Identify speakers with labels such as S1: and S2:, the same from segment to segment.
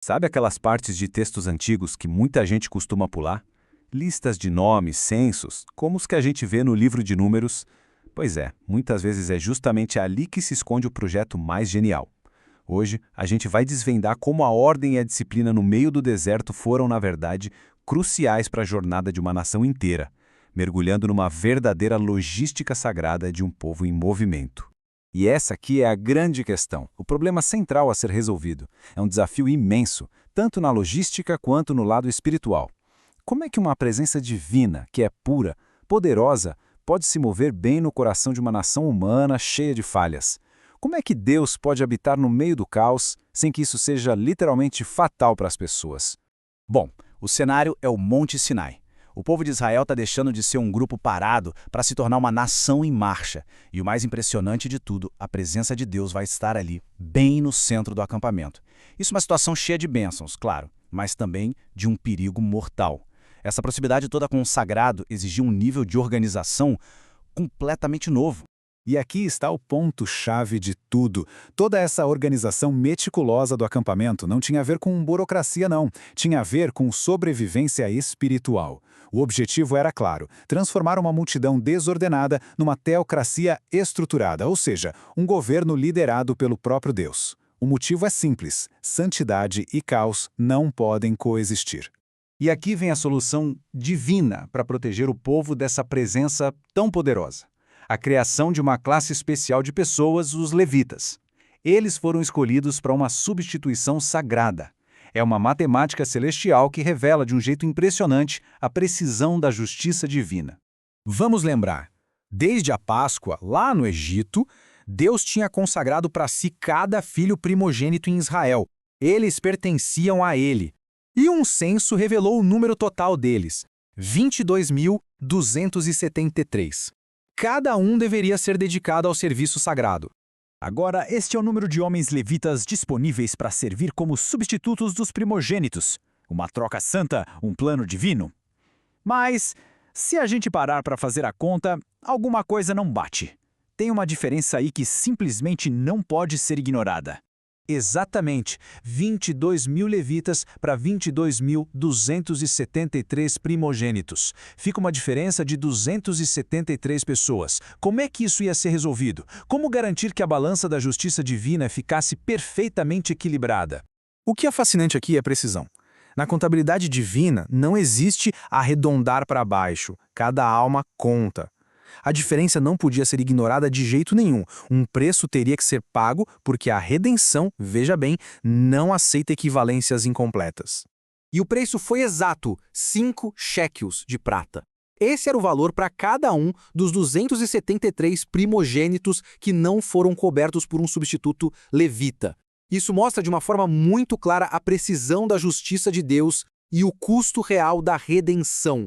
S1: Sabe aquelas partes de textos antigos que muita gente costuma pular? Listas de nomes, censos, como os que a gente vê no livro de Números. Pois é, muitas vezes é justamente ali que se esconde o projeto mais genial. Hoje, a gente vai desvendar como a ordem e a disciplina no meio do deserto foram, na verdade, cruciais para a jornada de uma nação inteira, mergulhando numa verdadeira logística sagrada de um povo em movimento. E essa aqui é a grande questão, o problema central a ser resolvido. É um desafio imenso, tanto na logística quanto no lado espiritual. Como é que uma presença divina, que é pura, poderosa, pode se mover bem no coração de uma nação humana cheia de falhas? Como é que Deus pode habitar no meio do caos sem que isso seja literalmente fatal para as pessoas?
S2: Bom, o cenário é o Monte Sinai. O povo de Israel está deixando de ser um grupo parado para se tornar uma nação em marcha. E o mais impressionante de tudo, a presença de Deus vai estar ali, bem no centro do acampamento. Isso é uma situação cheia de bênçãos, claro, mas também de um perigo mortal. Essa proximidade toda com o sagrado exigia um nível de organização completamente novo.
S3: E aqui está o ponto-chave de tudo. Toda essa organização meticulosa do acampamento não tinha a ver com burocracia, não. Tinha a ver com sobrevivência espiritual. O objetivo era claro: transformar uma multidão desordenada numa teocracia estruturada, ou seja, um governo liderado pelo próprio Deus. O motivo é simples: santidade e caos não podem coexistir.
S1: E aqui vem a solução divina para proteger o povo dessa presença tão poderosa. A criação de uma classe especial de pessoas, os levitas. Eles foram escolhidos para uma substituição sagrada. É uma matemática celestial que revela de um jeito impressionante a precisão da justiça divina.
S2: Vamos lembrar, desde a Páscoa, lá no Egito, Deus tinha consagrado para si cada filho primogênito em Israel. Eles pertenciam a ele. E um censo revelou o número total deles, 22.273. Cada um deveria ser dedicado ao serviço sagrado.
S4: Agora, este é o número de homens levitas disponíveis para servir como substitutos dos primogênitos. Uma troca santa, um plano divino. Mas, se a gente parar para fazer a conta, alguma coisa não bate. Tem uma diferença aí que simplesmente não pode ser ignorada.
S1: Exatamente, 22.000 levitas para 22.273 primogênitos. Fica uma diferença de 273 pessoas. Como é que isso ia ser resolvido? Como garantir que a balança da justiça divina ficasse perfeitamente equilibrada?
S2: O que é fascinante aqui é a precisão. Na contabilidade divina, não existe arredondar para baixo. Cada alma conta. A diferença não podia ser ignorada de jeito nenhum. Um preço teria que ser pago porque a redenção, veja bem, não aceita equivalências incompletas. E o preço foi exato, 5 shekels de prata. Esse era o valor para cada um dos 273 primogênitos que não foram cobertos por um substituto levita. Isso mostra de uma forma muito clara a precisão da justiça de Deus e o custo real da redenção.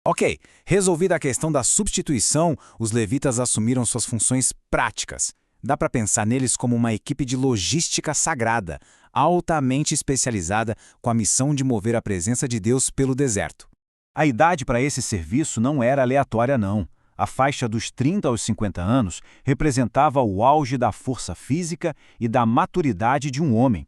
S1: Ok, resolvida a questão da substituição, os levitas assumiram suas funções práticas. Dá para pensar neles como uma equipe de logística sagrada, altamente especializada com a missão de mover a presença de Deus pelo deserto. A idade para esse serviço não era aleatória, não. A faixa dos 30 aos 50 anos representava o auge da força física e da maturidade de um homem.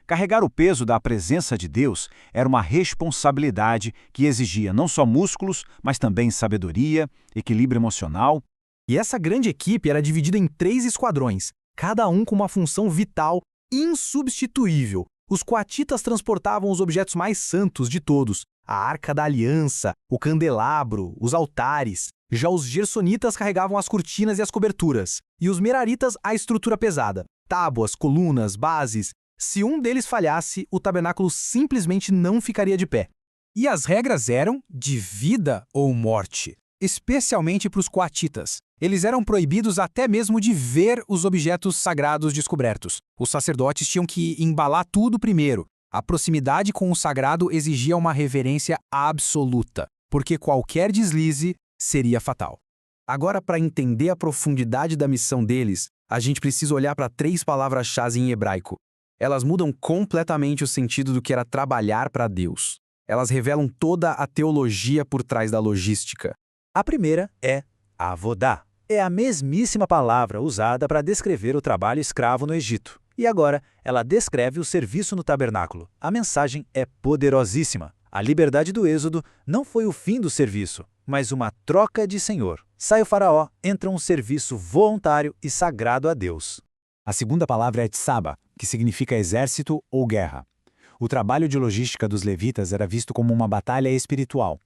S1: Carregar o peso da presença de Deus era uma responsabilidade que exigia não só músculos, mas também sabedoria, equilíbrio emocional.
S2: E essa grande equipe era dividida em 3 esquadrões, cada um com uma função vital insubstituível. Os coatitas transportavam os objetos mais santos de todos, a Arca da Aliança, o candelabro, os altares. Já os gersonitas carregavam as cortinas e as coberturas, e os meraritas a estrutura pesada, tábuas, colunas, bases. Se um deles falhasse, o tabernáculo simplesmente não ficaria de pé. E as regras eram de vida ou morte, especialmente para os coatitas. Eles eram proibidos até mesmo de ver os objetos sagrados descobertos. Os sacerdotes tinham que embalar tudo primeiro. A proximidade com o sagrado exigia uma reverência absoluta, porque qualquer deslize seria fatal. Agora, para entender a profundidade da missão deles, a gente precisa olhar para 3 palavras-chave em hebraico. Elas mudam completamente o sentido do que era trabalhar para Deus. Elas revelam toda a teologia por trás da logística.
S4: A primeira é avodá. É a mesmíssima palavra usada para descrever o trabalho escravo no Egito.
S2: E agora, ela descreve o serviço no tabernáculo. A mensagem é poderosíssima. A liberdade do Êxodo não foi o fim do serviço, mas uma troca de senhor. Sai o faraó, entra um serviço voluntário e sagrado a Deus.
S3: A segunda palavra é tsaba, que significa exército ou guerra. O trabalho de logística dos levitas era visto como uma batalha espiritual.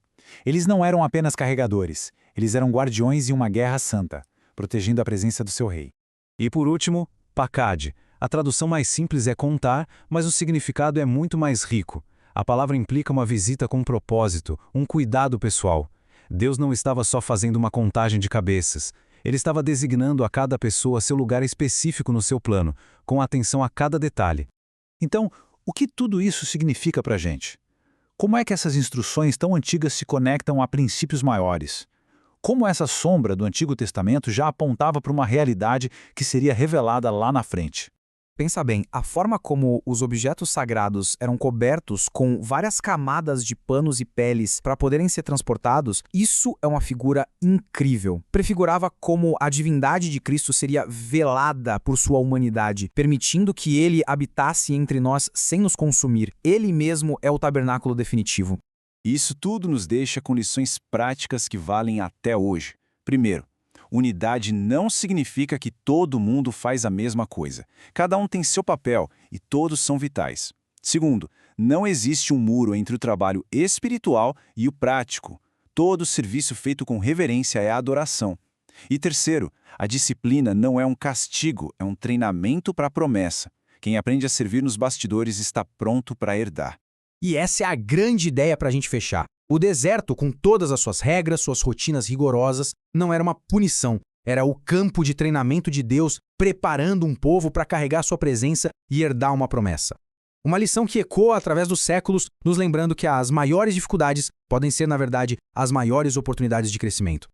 S3: Eles não eram apenas carregadores, eles eram guardiões em uma guerra santa, protegendo a presença do seu rei.
S1: E por último, pakad. A tradução mais simples é contar, mas o significado é muito mais rico. A palavra implica uma visita com propósito, um cuidado pessoal. Deus não estava só fazendo uma contagem de cabeças. Ele estava designando a cada pessoa seu lugar específico no seu plano, com atenção a cada detalhe.
S3: Então, o que tudo isso significa para a gente? Como é que essas instruções tão antigas se conectam a princípios maiores? Como essa sombra do Antigo Testamento já apontava para uma realidade que seria revelada lá na frente?
S2: Pensa bem, a forma como os objetos sagrados eram cobertos com várias camadas de panos e peles para poderem ser transportados, isso é uma figura incrível. Prefigurava como a divindade de Cristo seria velada por sua humanidade, permitindo que ele habitasse entre nós sem nos consumir. Ele mesmo é o tabernáculo definitivo.
S3: Isso tudo nos deixa com lições práticas que valem até hoje. Primeiro, unidade não significa que todo mundo faz a mesma coisa. Cada um tem seu papel e todos são vitais. Segundo, não existe um muro entre o trabalho espiritual e o prático. Todo serviço feito com reverência é adoração. E terceiro, a disciplina não é um castigo, é um treinamento para a promessa. Quem aprende a servir nos bastidores está pronto para herdar.
S2: E essa é a grande ideia para a gente fechar. O deserto, com todas as suas regras, suas rotinas rigorosas, não era uma punição. Era o campo de treinamento de Deus preparando um povo para carregar sua presença e herdar uma promessa. Uma lição que ecoa através dos séculos, nos lembrando que as maiores dificuldades podem ser, na verdade, as maiores oportunidades de crescimento.